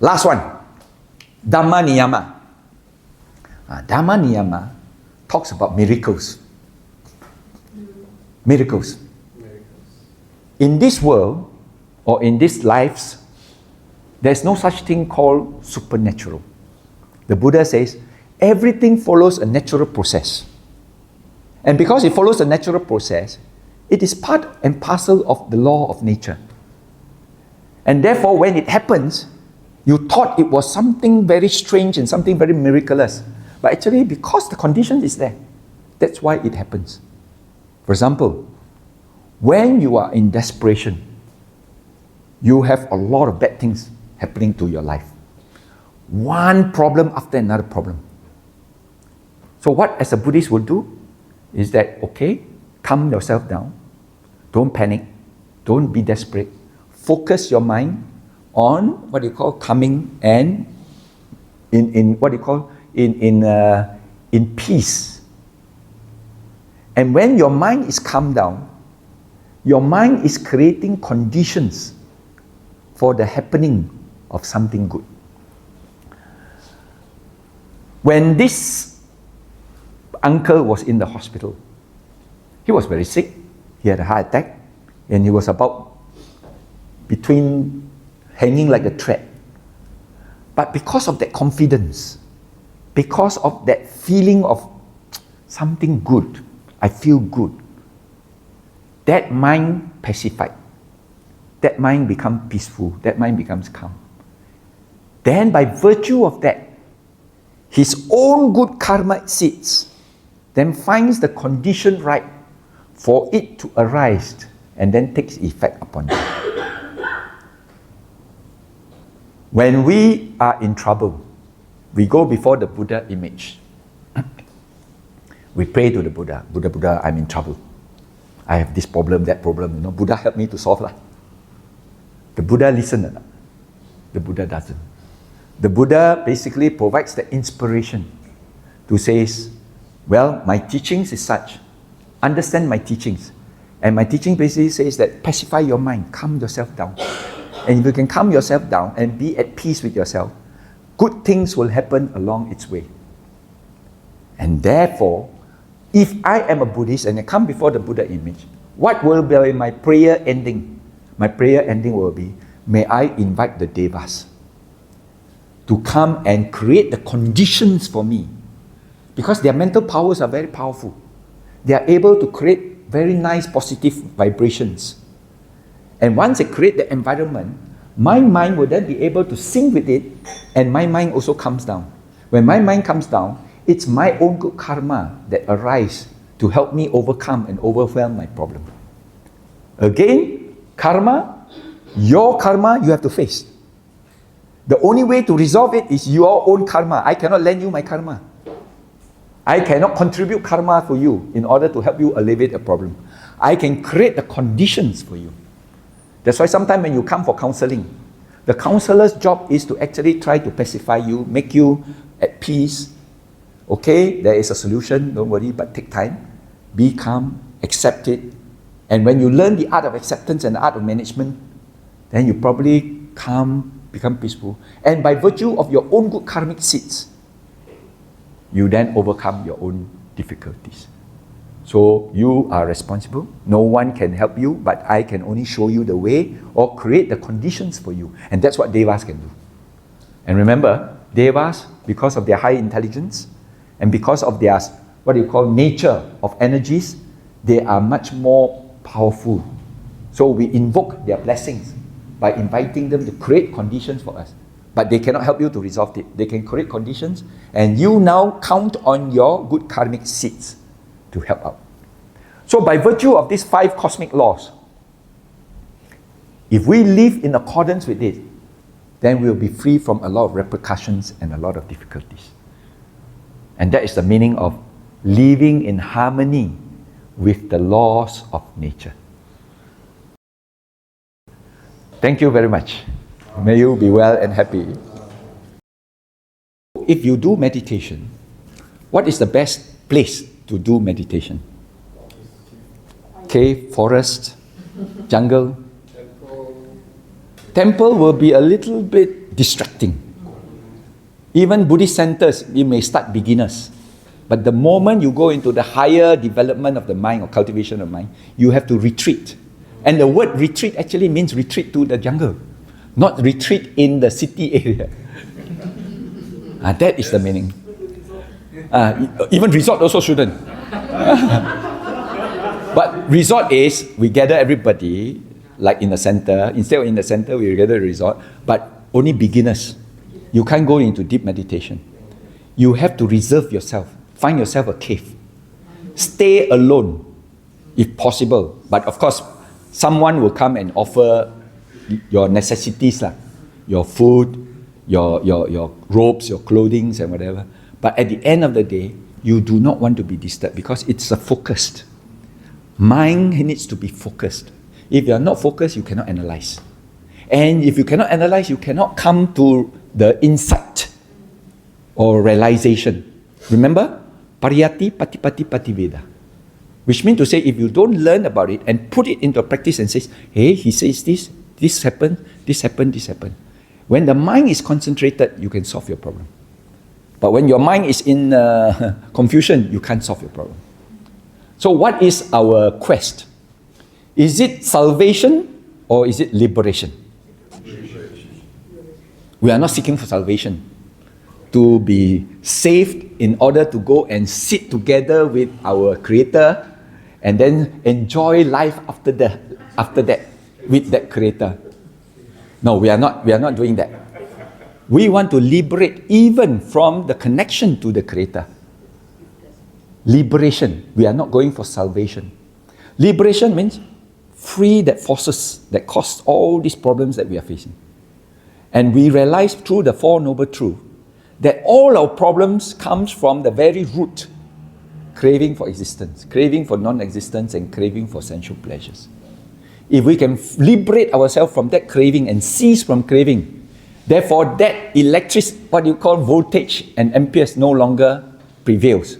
Last one, Dhamma Niyama. Dhamma Niyama talks about miracles. Miracles. In this world, or in these lives, there's no such thing called supernatural. The Buddha says, everything follows a natural process. And because it follows a natural process, it is part and parcel of the law of nature. And therefore, when it happens, you thought it was something very strange and something very miraculous. But actually, because the condition is there, that's why it happens. For example, when you are in desperation, you have a lot of bad things happening to your life. One problem after another problem. So what as a Buddhist will do is that, okay, calm yourself down. Don't panic. Don't be desperate. Focus your mind on what you call calming and in peace. And when your mind is calmed down, your mind is creating conditions for the happening of something good. When this uncle was in the hospital, he was very sick. He had a heart attack, and he was about between hanging like a thread. But because of that confidence, because of that feeling of something good, I feel good, that mind pacified. That mind becomes peaceful. That mind becomes calm. Then by virtue of that, his own good karma seeds then finds the condition right for it to arise and then takes effect upon you. When we are in trouble, we go before the Buddha image. We pray to the Buddha. Buddha, I'm in trouble. I have this problem, that problem. Buddha help me to solve that. The Buddha listens. The Buddha doesn't. The Buddha basically provides the inspiration to say, well, my teachings is such. Understand my teachings. And my teaching basically says that pacify your mind, calm yourself down. And if you can calm yourself down and be at peace with yourself, good things will happen along its way. And therefore, if I am a Buddhist and I come before the Buddha image, what will be my prayer ending? My prayer ending will be, may I invite the Devas to come and create the conditions for me. Because their mental powers are very powerful. They are able to create very nice positive vibrations. And once they create the environment, my mind will then be able to sync with it, and my mind also comes down. When my mind comes down, it's my own good karma that arises to help me overcome and overwhelm my problem. Again, karma, your karma you have to face. The only way to resolve it is your own karma. I cannot lend you my karma. I cannot contribute karma for you in order to help you alleviate a problem. I can create the conditions for you. That's why sometimes when you come for counseling, the counselor's job is to actually try to pacify you, make you at peace. Okay, there is a solution, don't worry, but take time. Be calm, accept it. And when you learn the art of acceptance and the art of management, then you probably calm, become peaceful. And by virtue of your own good karmic seeds, you then overcome your own difficulties. So you are responsible. No one can help you, but I can only show you the way or create the conditions for you. And that's what Devas can do. And remember, Devas, because of their high intelligence and because of their, what you call, nature of energies, they are much more powerful. So we invoke their blessings by inviting them to create conditions for us. But they cannot help you to resolve it. They can create conditions, and you now count on your good karmic seeds to help out. So by virtue of these 5 cosmic laws, if we live in accordance with it, then we'll be free from a lot of repercussions and a lot of difficulties. And that is the meaning of living in harmony with the laws of nature. Thank you very much. May you be well and happy. If you do meditation, what is the best place to do meditation? Cave, forest, jungle? Temple will be a little bit distracting. Even Buddhist centers, you may start beginners. But the moment you go into the higher development of the mind or cultivation of mind, you have to retreat. And the word retreat actually means retreat to the jungle, not retreat in the city area. That is the meaning. Even resort also shouldn't. But resort is, we gather everybody, like in the center. Instead of in the center, we gather a resort, but only beginners. You can't go into deep meditation. You have to reserve yourself. Find yourself a cave. Stay alone, if possible. But of course, someone will come and offer your necessities, your food, your robes, your clothing, and whatever. But at the end of the day, you do not want to be disturbed because it's a focused. Mind needs to be focused. If you are not focused, you cannot analyze. And if you cannot analyze, you cannot come to the insight or realization. Remember? Pariyati patipati pativeda. Which means to say, if you don't learn about it and put it into practice and says, hey, he says this happened, this happened, this happened. When the mind is concentrated, you can solve your problem. But when your mind is in confusion, you can't solve your problem. So what is our quest? Is it salvation or is it liberation? We are not seeking for salvation, to be saved in order to go and sit together with our Creator and then enjoy life after that with that Creator. No, we are not doing that. We want to liberate even from the connection to the Creator. Liberation. We are not going for salvation. Liberation means free that forces, that cause all these problems that we are facing. And we realize through the Four Noble Truths that all our problems comes from the very root, craving for existence, craving for non-existence, and craving for sensual pleasures. If we can liberate ourselves from that craving and cease from craving, therefore that what you call voltage and amperes no longer prevails.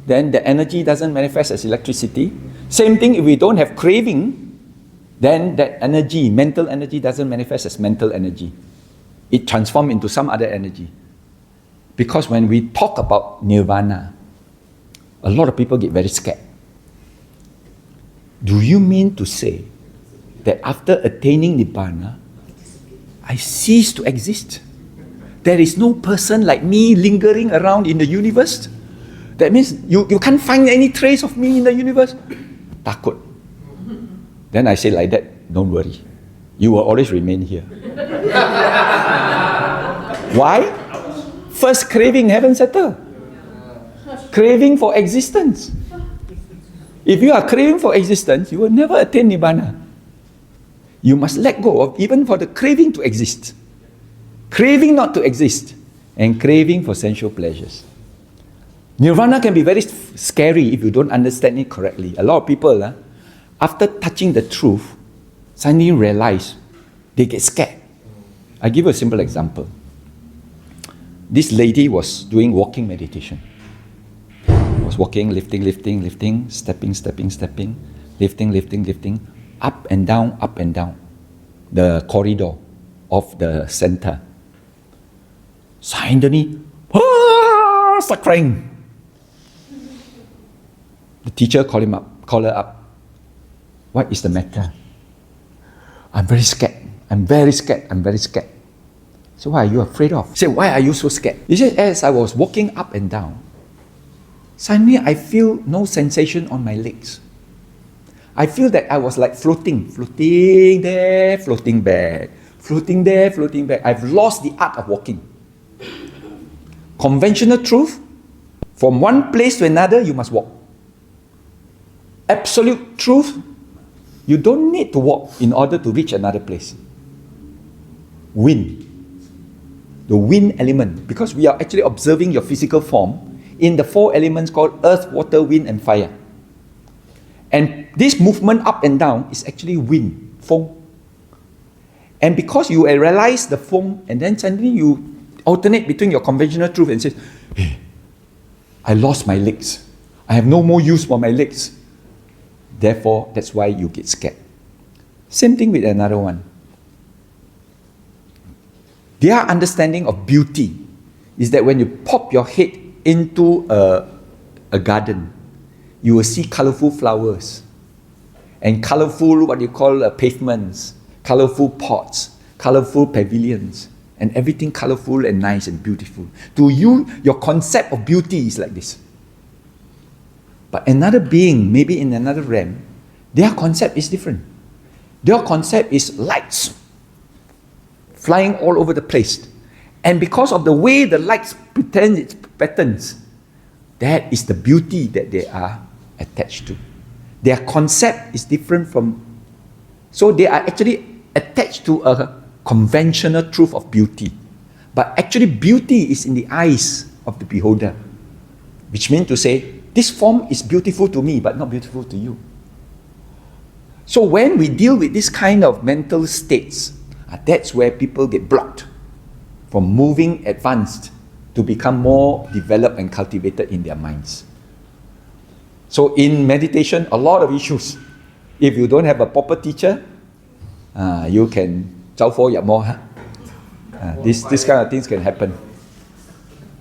Then the energy doesn't manifest as electricity. Same thing, if we don't have craving, then that energy, mental energy, doesn't manifest as mental energy. It transforms into some other energy. Because when we talk about nirvana, a lot of people get very scared. Do you mean to say that after attaining nirvana, I cease to exist? There is no person like me lingering around in the universe? That means you can't find any trace of me in the universe? Takut. Then I say like that, don't worry. You will always remain here. Why? First craving haven't settled. Craving for existence. If you are craving for existence, you will never attain Nibbana. You must let go of even for the craving to exist. Craving not to exist. And craving for sensual pleasures. Nirvana can be very scary if you don't understand it correctly. A lot of people, after touching the truth, suddenly realize they get scared. I'll give you a simple example. This lady was doing walking meditation. Was walking, lifting, stepping, lifting, up and down, the corridor of the center. Suddenly, start crying. The teacher called her up. What is the matter? I'm very scared. So what are you afraid of? He said, why are you so scared? He said, as I was walking up and down, suddenly I feel no sensation on my legs. I feel that I was like floating there, floating back, floating there, floating back. I've lost the art of walking. Conventional truth, from one place to another, you must walk. Absolute truth, you don't need to walk in order to reach another place. Wind. The wind element, because we are actually observing your physical form in the four elements called earth, water, wind, and fire. And this movement up and down is actually wind, feng. And because you realize the feng, and then suddenly you alternate between your conventional truth and say, hey, I lost my legs. I have no more use for my legs. Therefore, that's why you get scared. Same thing with another one. Their understanding of beauty is that when you pop your head into a garden, you will see colorful flowers and colorful, what you call pavements, colorful pots, colorful pavilions, and everything colorful and nice and beautiful. To you, your concept of beauty is like this. But another being, maybe in another realm, their concept is different. Their concept is lights flying all over the place. And because of the way the lights pretend its patterns, that is the beauty that they are attached to. Their concept is different from, so they are actually attached to a conventional truth of beauty. But actually beauty is in the eyes of the beholder, which means to say, this form is beautiful to me, but not beautiful to you. So when we deal with this kind of mental states, that's where people get blocked from moving advanced to become more developed and cultivated in their minds. So in meditation, a lot of issues. If you don't have a proper teacher, you can this kind of things can happen.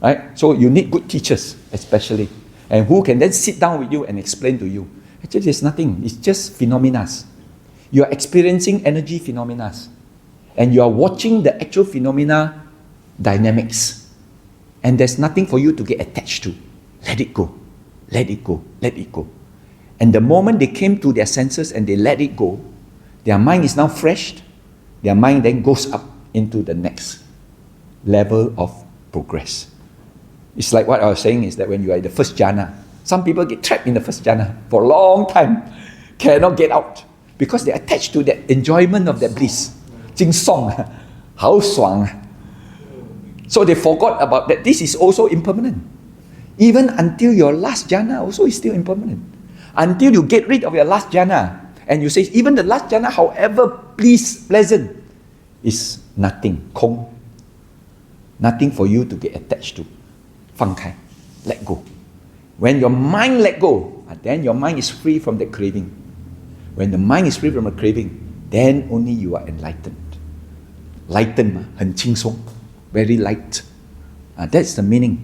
Right? So you need good teachers, especially, and who can then sit down with you and explain to you. Actually, there's nothing. It's just phenomena. You are experiencing energy phenomena, and you are watching the actual phenomena dynamics. And there's nothing for you to get attached to. Let it go. Let it go. Let it go. And the moment they came to their senses and they let it go, their mind is now fresh. Their mind then goes up into the next level of progress. It's like what I was saying is that when you are in the first jhana, some people get trapped in the first jhana for a long time, cannot get out because they're attached to that enjoyment of that bliss. 精爽, 好爽. So they forgot about that this is also impermanent. Even until your last jhana also is still impermanent. Until you get rid of your last jhana, and you say, even the last jhana, however pleasant, is nothing, 空. Nothing for you to get attached to. 放开, let go. When your mind let go, then your mind is free from the craving. When the mind is free from the craving, then only you are enlightened. Lightened, 很轻松, very light. That's the meaning.